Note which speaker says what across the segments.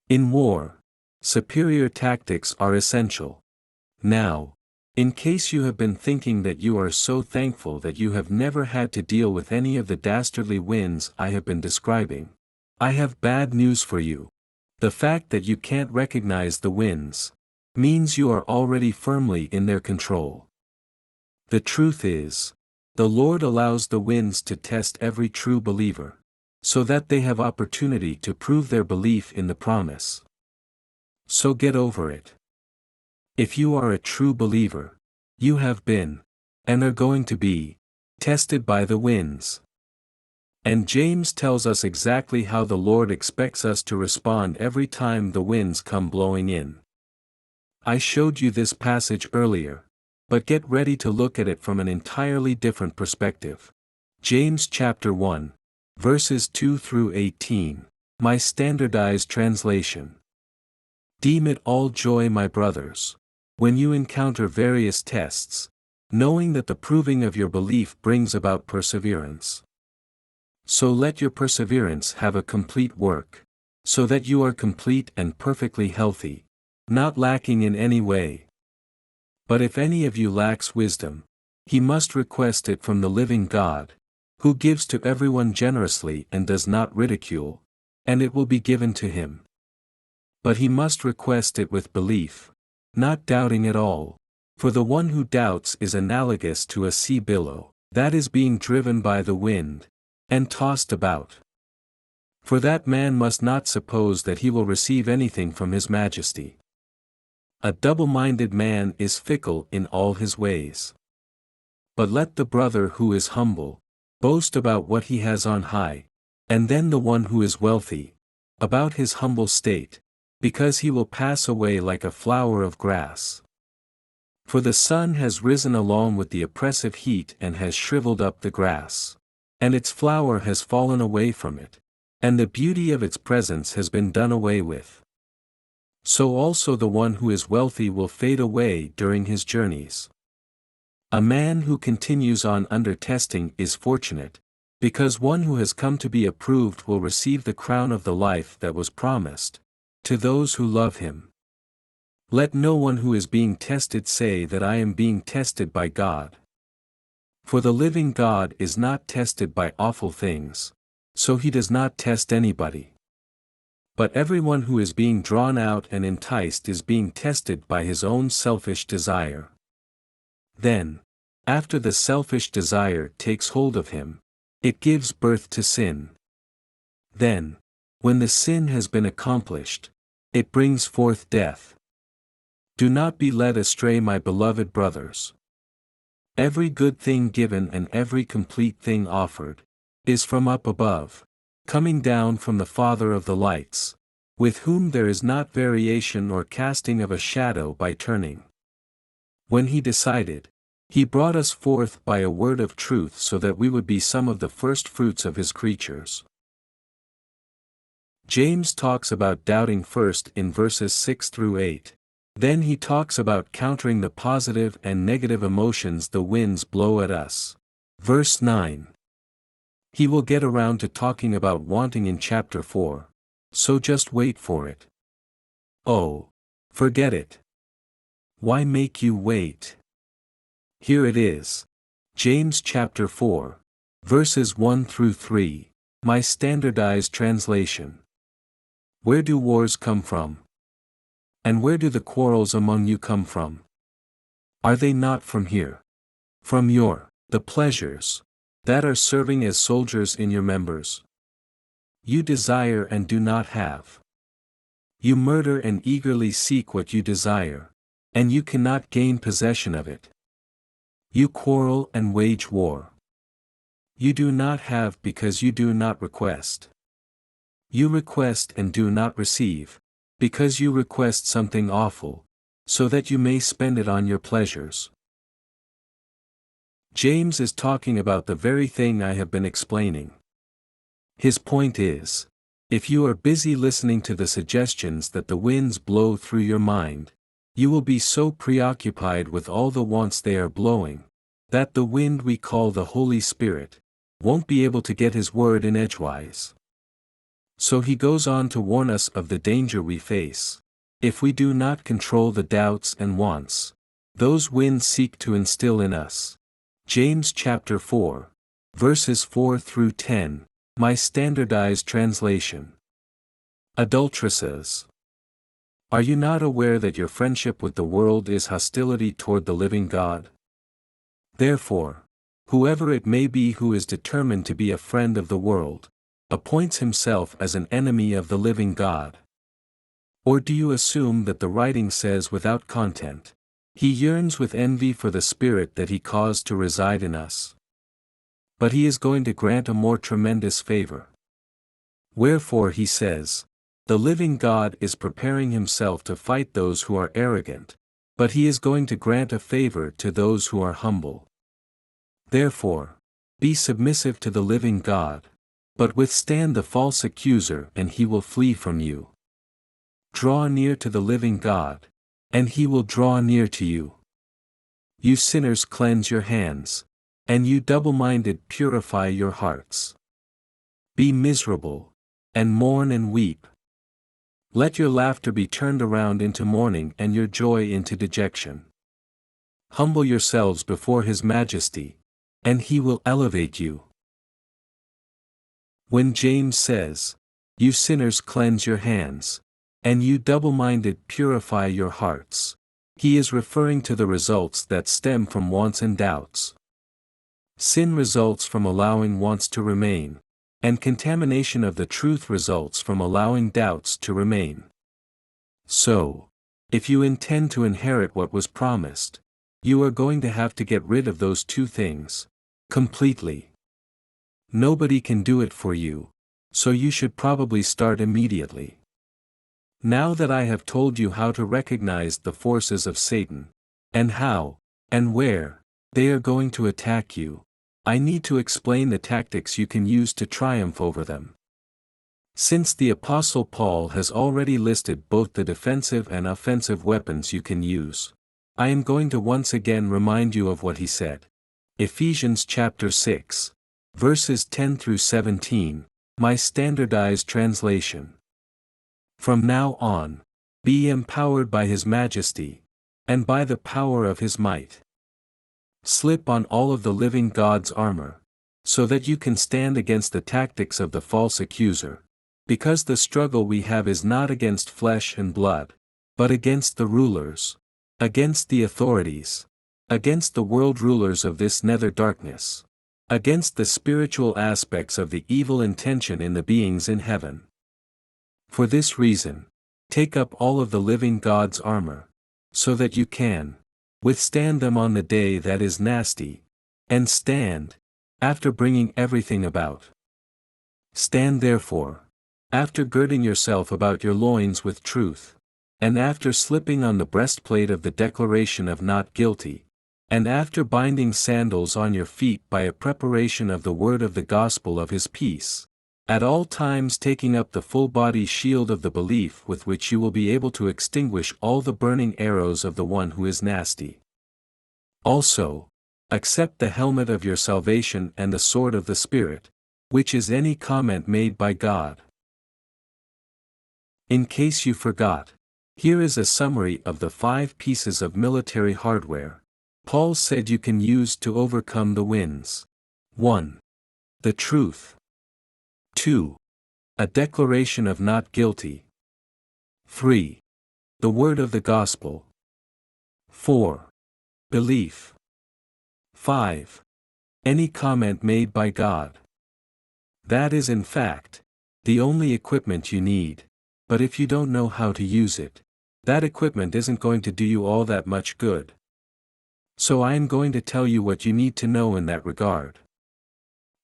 Speaker 1: In war, superior tactics are essential. Now, in case you have been thinking that you are so thankful that you have never had to deal with any of the dastardly winds I have been describing, I have bad news for you. The fact that you can't recognize the winds means you are already firmly in their control. The truth is, the Lord allows the winds to test every true believer, so that they have opportunity to prove their belief in the promise. So get over it. If you are a true believer, you have been, and are going to be, tested by the winds. And James tells us exactly how the Lord expects us to respond every time the winds come blowing in. I showed you this passage earlier, but get ready to look at it from an entirely different perspective. James chapter 1, verses 2 through 18, my standardized translation. Deem it all joy, my brothers, when you encounter various tests, knowing that the proving of your belief brings about perseverance. So let your perseverance have a complete work, so that you are complete and perfectly healthy, not lacking in any way. But if any of you lacks wisdom, he must request it from the living God, who gives to everyone generously and does not ridicule, and it will be given to him. But he must request it with belief, not doubting at all, for the one who doubts is analogous to a sea billow, that is being driven by the wind, and tossed about. For that man must not suppose that he will receive anything from his majesty. A double-minded man is fickle in all his ways. But let the brother who is humble boast about what he has on high, and then the one who is wealthy about his humble state, because he will pass away like a flower of grass. For the sun has risen along with the oppressive heat and has shriveled up the grass, and its flower has fallen away from it, and the beauty of its presence has been done away with. So also the one who is wealthy will fade away during his journeys. A man who continues on under testing is fortunate, because one who has come to be approved will receive the crown of the life that was promised to those who love him. Let no one who is being tested say that I am being tested by God. For the living God is not tested by awful things, so he does not test anybody. But everyone who is being drawn out and enticed is being tested by his own selfish desire. Then, after the selfish desire takes hold of him, it gives birth to sin. Then, when the sin has been accomplished, it brings forth death. Do not be led astray, my beloved brothers. Every good thing given and every complete thing offered is from up above, coming down from the Father of the lights, with whom there is not variation or casting of a shadow by turning. When he decided, he brought us forth by a word of truth so that we would be some of the first fruits of his creatures. James talks about doubting first in verses 6 through 8. Then he talks about countering the positive and negative emotions the winds blow at us. Verse 9. He will get around to talking about wanting in chapter 4, so just wait for it. Oh, forget it. Why make you wait? Here it is. James chapter 4, verses 1 through 3, my standardized translation. Where do wars come from? And where do the quarrels among you come from? Are they not from here? From the pleasures that are serving as soldiers in your members? You desire and do not have. You murder and eagerly seek what you desire, and you cannot gain possession of it. You quarrel and wage war. You do not have because you do not request. You request and do not receive, because you request something awful, so that you may spend it on your pleasures. James is talking about the very thing I have been explaining. His point is, if you are busy listening to the suggestions that the winds blow through your mind, you will be so preoccupied with all the wants they are blowing, that the wind we call the Holy Spirit won't be able to get his word in edgewise. So he goes on to warn us of the danger we face. If we do not control the doubts and wants those winds seek to instill in us. James chapter 4, verses 4 through 10, my standardized translation. Adulteresses. Are you not aware that your friendship with the world is hostility toward the living God? Therefore, whoever it may be who is determined to be a friend of the world, appoints himself as an enemy of the living God. Or do you assume that the writing says without content, he yearns with envy for the Spirit that he caused to reside in us? But he is going to grant a more tremendous favor. Wherefore he says, the living God is preparing himself to fight those who are arrogant, but he is going to grant a favor to those who are humble. Therefore, be submissive to the living God, but withstand the false accuser and he will flee from you. Draw near to the living God, and he will draw near to you. You sinners, cleanse your hands, and you double-minded, purify your hearts. Be miserable, and mourn and weep. Let your laughter be turned around into mourning and your joy into dejection. Humble yourselves before his majesty, and he will elevate you. When James says, you sinners, cleanse your hands, and you double-minded, purify your hearts, he is referring to the results that stem from wants and doubts. Sin results from allowing wants to remain, and contamination of the truth results from allowing doubts to remain. So, if you intend to inherit what was promised, you are going to have to get rid of those two things completely. Nobody can do it for you, so you should probably start immediately. Now that I have told you how to recognize the forces of Satan, and how, and where, they are going to attack you, I need to explain the tactics you can use to triumph over them. Since the Apostle Paul has already listed both the defensive and offensive weapons you can use, I am going to once again remind you of what he said. Ephesians chapter 6, verses 10 through 17, my standardized translation. From now on, be empowered by his majesty, and by the power of his might. Slip on all of the living God's armor, so that you can stand against the tactics of the false accuser, because the struggle we have is not against flesh and blood, but against the rulers, against the authorities, against the world rulers of this nether darkness, against the spiritual aspects of the evil intention in the beings in heaven. For this reason, take up all of the living God's armor, so that you can withstand them on the day that is nasty, and stand, after bringing everything about. Stand therefore, after girding yourself about your loins with truth, and after slipping on the breastplate of the declaration of not guilty, and after binding sandals on your feet by a preparation of the word of the gospel of his peace, at all times taking up the full body shield of the belief with which you will be able to extinguish all the burning arrows of the one who is nasty. Also, accept the helmet of your salvation and the sword of the Spirit, which is any comment made by God. In case you forgot, here is a summary of the 5 pieces of military hardware Paul said you can use to overcome the winds. 1. The truth. 2. A declaration of not guilty. 3. The word of the gospel. 4. Belief. 5. Any comment made by God. That is in fact the only equipment you need, but if you don't know how to use it, that equipment isn't going to do you all that much good. So I am going to tell you what you need to know in that regard.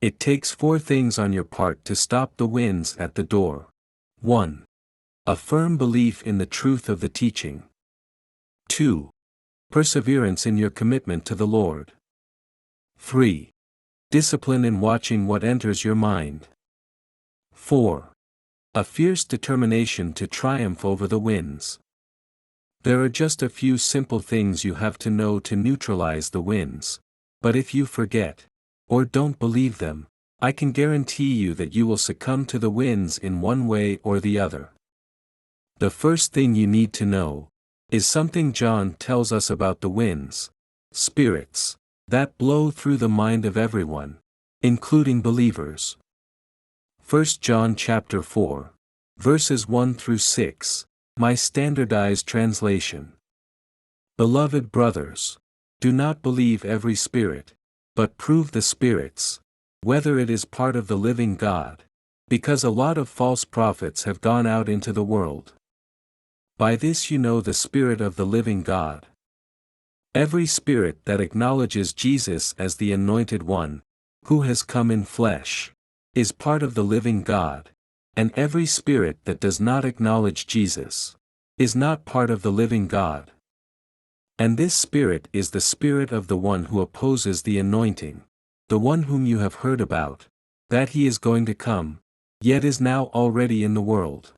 Speaker 1: It takes 4 things on your part to stop the winds at the door. 1. A firm belief in the truth of the teaching. 2. Perseverance in your commitment to the Lord. 3. Discipline in watching what enters your mind. 4. A fierce determination to triumph over the winds. There are just a few simple things you have to know to neutralize the winds, but if you forget, or don't believe them, I can guarantee you that you will succumb to the winds in one way or the other. The first thing you need to know is something John tells us about the winds, spirits, that blow through the mind of everyone, including believers. 1 John chapter 4, verses 1 through 6, my standardized translation. Beloved brothers, do not believe every spirit, but prove the spirits, whether it is part of the living God, because a lot of false prophets have gone out into the world. By this you know the Spirit of the living God. Every spirit that acknowledges Jesus as the Anointed One, who has come in flesh, is part of the living God, and every spirit that does not acknowledge Jesus is not part of the living God. And this spirit is the spirit of the one who opposes the anointing, the one whom you have heard about, that he is going to come, yet is now already in the world.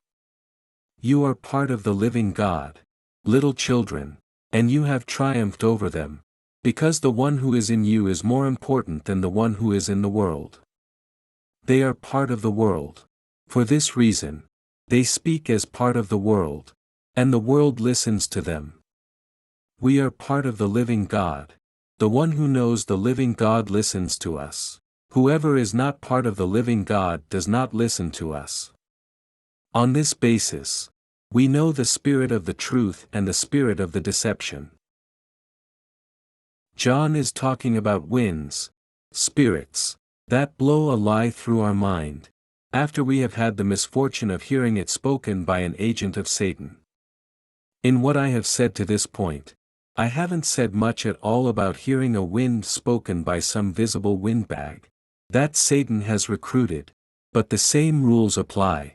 Speaker 1: You are part of the living God, little children, and you have triumphed over them, because the one who is in you is more important than the one who is in the world. They are part of the world. For this reason, they speak as part of the world, and the world listens to them. We are part of the living God. The one who knows the living God listens to us. Whoever is not part of the living God does not listen to us. On this basis, we know the spirit of the truth and the spirit of the deception. John is talking about winds, spirits, that blow a lie through our mind, after we have had the misfortune of hearing it spoken by an agent of Satan. In what I have said to this point, I haven't said much at all about hearing a wind spoken by some visible windbag that Satan has recruited, but the same rules apply.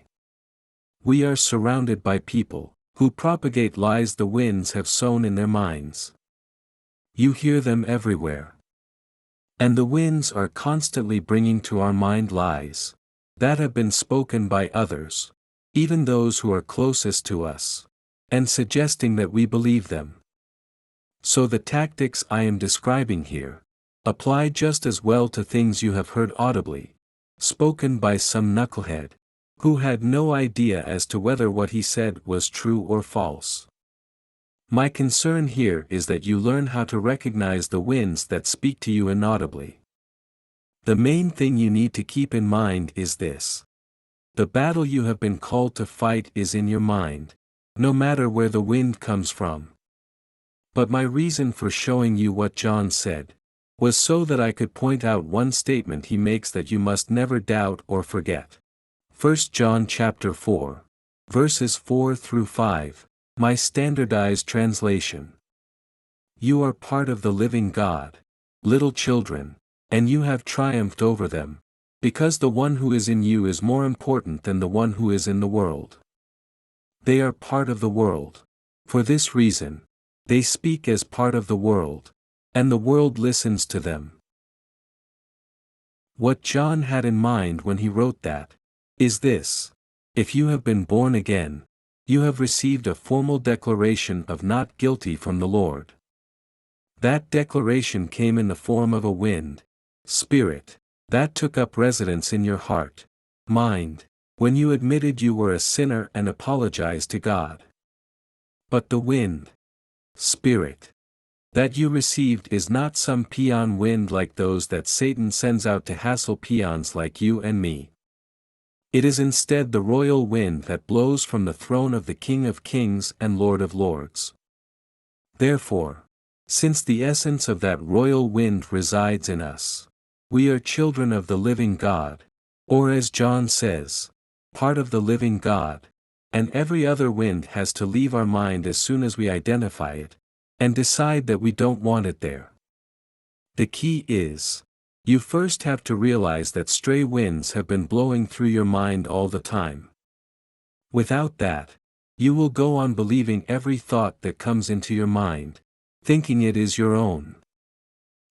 Speaker 1: We are surrounded by people who propagate lies the winds have sown in their minds. You hear them everywhere. And the winds are constantly bringing to our mind lies that have been spoken by others, even those who are closest to us, and suggesting that we believe them. So the tactics I am describing here apply just as well to things you have heard audibly, spoken by some knucklehead, who had no idea as to whether what he said was true or false. My concern here is that you learn how to recognize the winds that speak to you inaudibly. The main thing you need to keep in mind is this. The battle you have been called to fight is in your mind, no matter where the wind comes from. But my reason for showing you what John said was so that I could point out one statement he makes that you must never doubt or forget. 1 John chapter 4, verses 4 through 5, my standardized translation. You are part of the living God, little children, and you have triumphed over them, because the one who is in you is more important than the one who is in the world. They are part of the world. For this reason, they speak as part of the world, and the world listens to them. What John had in mind when he wrote that is this: if you have been born again, you have received a formal declaration of not guilty from the Lord. That declaration came in the form of a wind, spirit, that took up residence in your heart, mind, when you admitted you were a sinner and apologized to God. But the wind, spirit, that you received is not some peon wind like those that Satan sends out to hassle peons like you and me. It is instead the royal wind that blows from the throne of the King of Kings and Lord of Lords. Therefore, since the essence of that royal wind resides in us, we are children of the living God, or as John says, part of the living God, and every other wind has to leave our mind as soon as we identify it, and decide that we don't want it there. The key is, you first have to realize that stray winds have been blowing through your mind all the time. Without that, you will go on believing every thought that comes into your mind, thinking it is your own.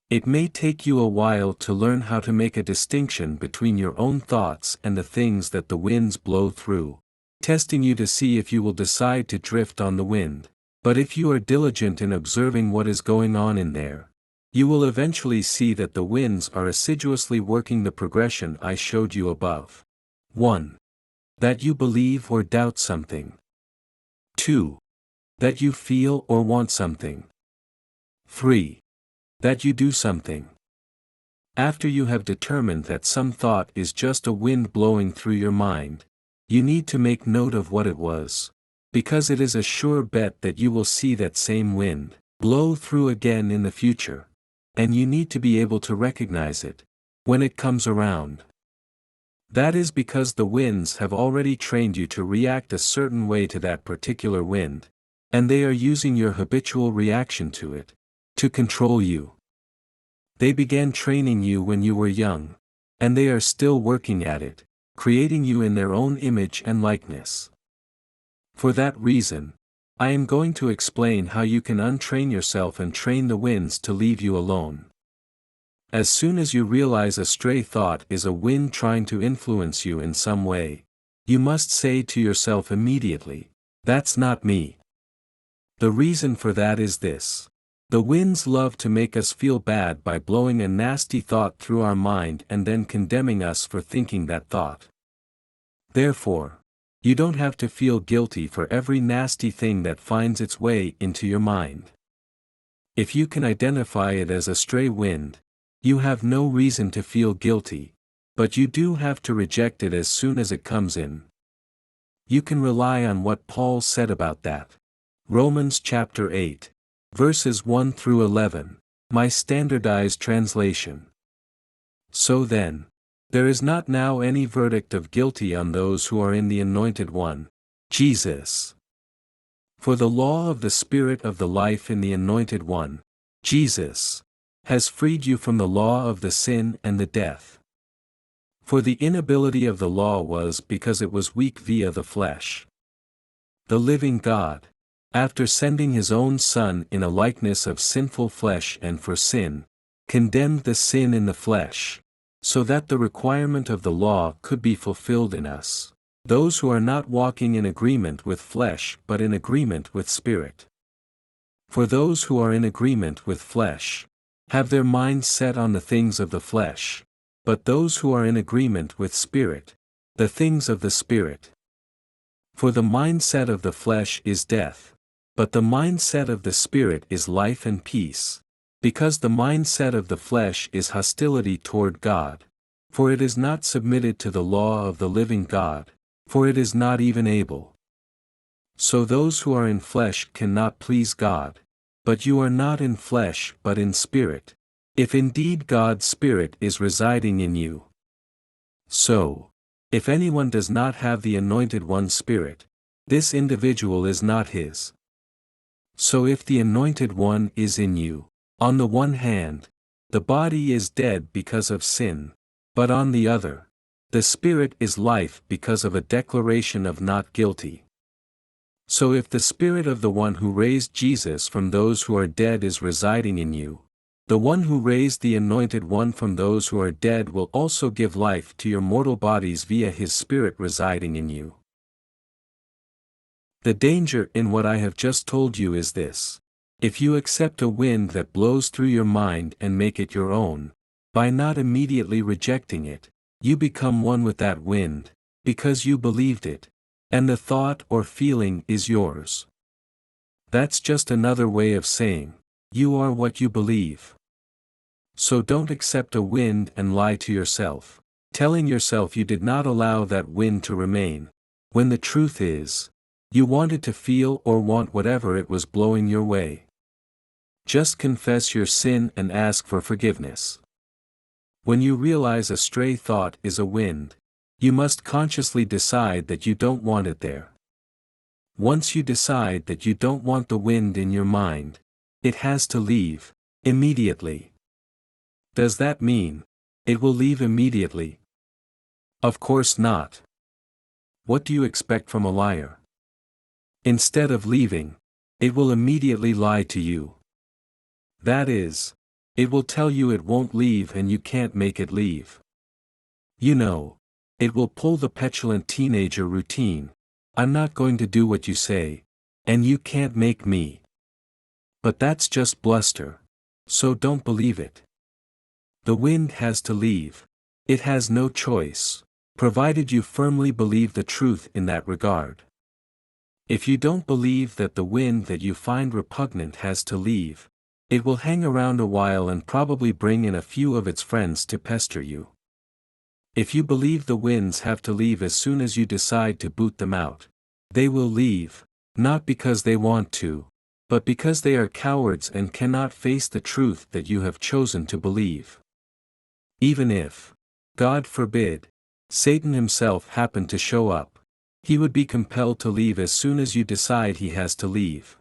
Speaker 1: It may take you a while to learn how to make a distinction between your own thoughts and the things that the winds blow through, testing you to see if you will decide to drift on the wind. But if you are diligent in observing what is going on in there, You will eventually see that the winds are assiduously working the progression I showed you above. 1. That you believe or doubt something. 2. That you feel or want something. 3. That you do something. After you have determined that some thought is just a wind blowing through your mind, you need to make note of what it was, because it is a sure bet that you will see that same wind blow through again in the future, and you need to be able to recognize it when it comes around. That is because the winds have already trained you to react a certain way to that particular wind, and they are using your habitual reaction to it to control you. They began training you when you were young, and they are still working at it, creating you in their own image and likeness. For that reason, I am going to explain how you can untrain yourself and train the winds to leave you alone. As soon as you realize a stray thought is a wind trying to influence you in some way, you must say to yourself immediately, "That's not me." The reason for that is this. The winds love to make us feel bad by blowing a nasty thought through our mind and then condemning us for thinking that thought. Therefore, you don't have to feel guilty for every nasty thing that finds its way into your mind. If you can identify it as a stray wind, you have no reason to feel guilty, but you do have to reject it as soon as it comes in. You can rely on what Paul said about that. Romans chapter 8. Verses 1 through 11, my standardized translation. So then, there is not now any verdict of guilty on those who are in the Anointed One, Jesus. For the law of the Spirit of the life in the Anointed One, Jesus, has freed you from the law of the sin and the death. For the inability of the law was because it was weak via the flesh. The living God, after sending his own Son in a likeness of sinful flesh and for sin, condemned the sin in the flesh, so that the requirement of the law could be fulfilled in us, those who are not walking in agreement with flesh but in agreement with Spirit. For those who are in agreement with flesh have their minds set on the things of the flesh, but those who are in agreement with Spirit, the things of the Spirit. For the mindset of the flesh is death, but the mindset of the Spirit is life and peace, because the mindset of the flesh is hostility toward God, for it is not submitted to the law of the living God, for it is not even able. So those who are in flesh cannot please God, but you are not in flesh but in Spirit, if indeed God's Spirit is residing in you. So, if anyone does not have the Anointed One's Spirit, this individual is not his. So if the Anointed One is in you, on the one hand, the body is dead because of sin, but on the other, the Spirit is life because of a declaration of not guilty. So if the Spirit of the one who raised Jesus from those who are dead is residing in you, the one who raised the Anointed One from those who are dead will also give life to your mortal bodies via his Spirit residing in you. The danger in what I have just told you is this. If you accept a wind that blows through your mind and make it your own, by not immediately rejecting it, you become one with that wind, because you believed it, and the thought or feeling is yours. That's just another way of saying, you are what you believe. So don't accept a wind and lie to yourself, telling yourself you did not allow that wind to remain, when the truth is, you wanted to feel or want whatever it was blowing your way. Just confess your sin and ask for forgiveness. When you realize a stray thought is a wind, you must consciously decide that you don't want it there. Once you decide that you don't want the wind in your mind, it has to leave, immediately. Does that mean it will leave immediately? Of course not. What do you expect from a liar? Instead of leaving, it will immediately lie to you. That is, it will tell you it won't leave and you can't make it leave. You know, it will pull the petulant teenager routine. I'm not going to do what you say, and you can't make me. But that's just bluster. So don't believe it. The wind has to leave. It has no choice, provided you firmly believe the truth in that regard. If you don't believe that the wind that you find repugnant has to leave, it will hang around a while and probably bring in a few of its friends to pester you. If you believe the winds have to leave as soon as you decide to boot them out, they will leave, not because they want to, but because they are cowards and cannot face the truth that you have chosen to believe. Even if, God forbid, Satan himself happened to show up, he would be compelled to leave as soon as you decide he has to leave.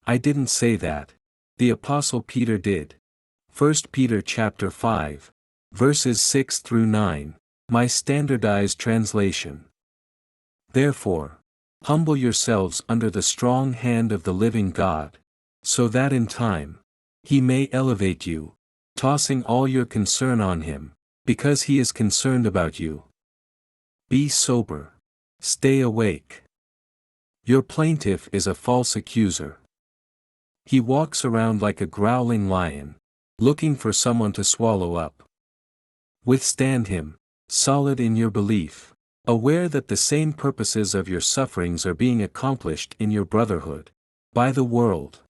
Speaker 1: I didn't say that. The Apostle Peter did. 1 Peter chapter 5, verses 6 through 9, my standardized translation. Therefore, humble yourselves under the strong hand of the living God, so that in time, he may elevate you, tossing all your concern on him, because he is concerned about you. Be sober. Stay awake. Your plaintiff is a false accuser. He walks around like a growling lion, looking for someone to swallow up. Withstand him, solid in your belief, aware that the same purposes of your sufferings are being accomplished in your brotherhood, by the world.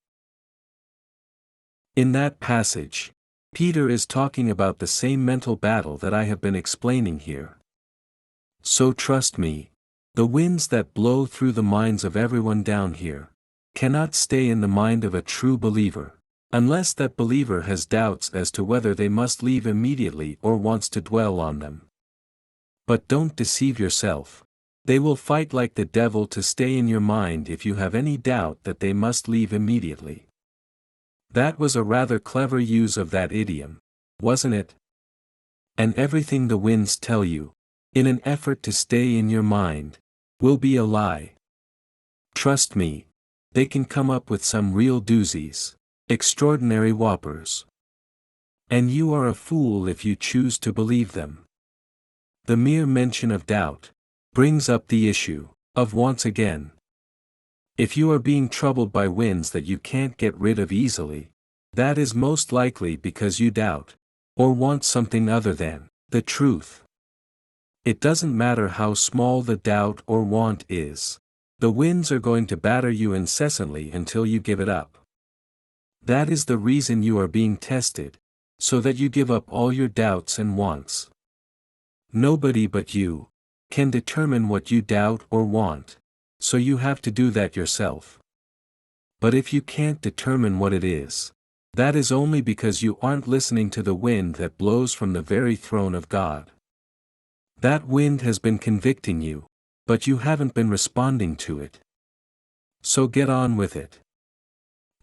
Speaker 1: In that passage, Peter is talking about the same mental battle that I have been explaining here. So trust me, the winds that blow through the minds of everyone down here cannot stay in the mind of a true believer, unless that believer has doubts as to whether they must leave immediately or wants to dwell on them. But don't deceive yourself. They will fight like the devil to stay in your mind if you have any doubt that they must leave immediately. That was a rather clever use of that idiom, wasn't it? And everything the winds tell you, in an effort to stay in your mind, will be a lie. Trust me, they can come up with some real doozies, extraordinary whoppers. And you are a fool if you choose to believe them. The mere mention of doubt brings up the issue of once again. If you are being troubled by winds that you can't get rid of easily, that is most likely because you doubt, or want something other than the truth. It doesn't matter how small the doubt or want is, the winds are going to batter you incessantly until you give it up. That is the reason you are being tested, so that you give up all your doubts and wants. Nobody but you can determine what you doubt or want, so you have to do that yourself. But if you can't determine what it is, that is only because you aren't listening to the wind that blows from the very throne of God. That wind has been convicting you, but you haven't been responding to it. So get on with it.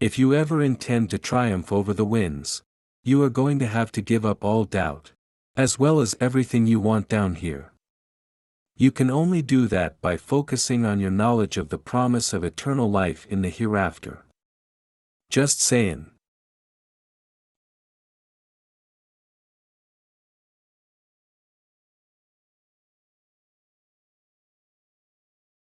Speaker 1: If you ever intend to triumph over the winds, you are going to have to give up all doubt, as well as everything you want down here. You can only do that by focusing on your knowledge of the promise of eternal life in the hereafter. Just saying.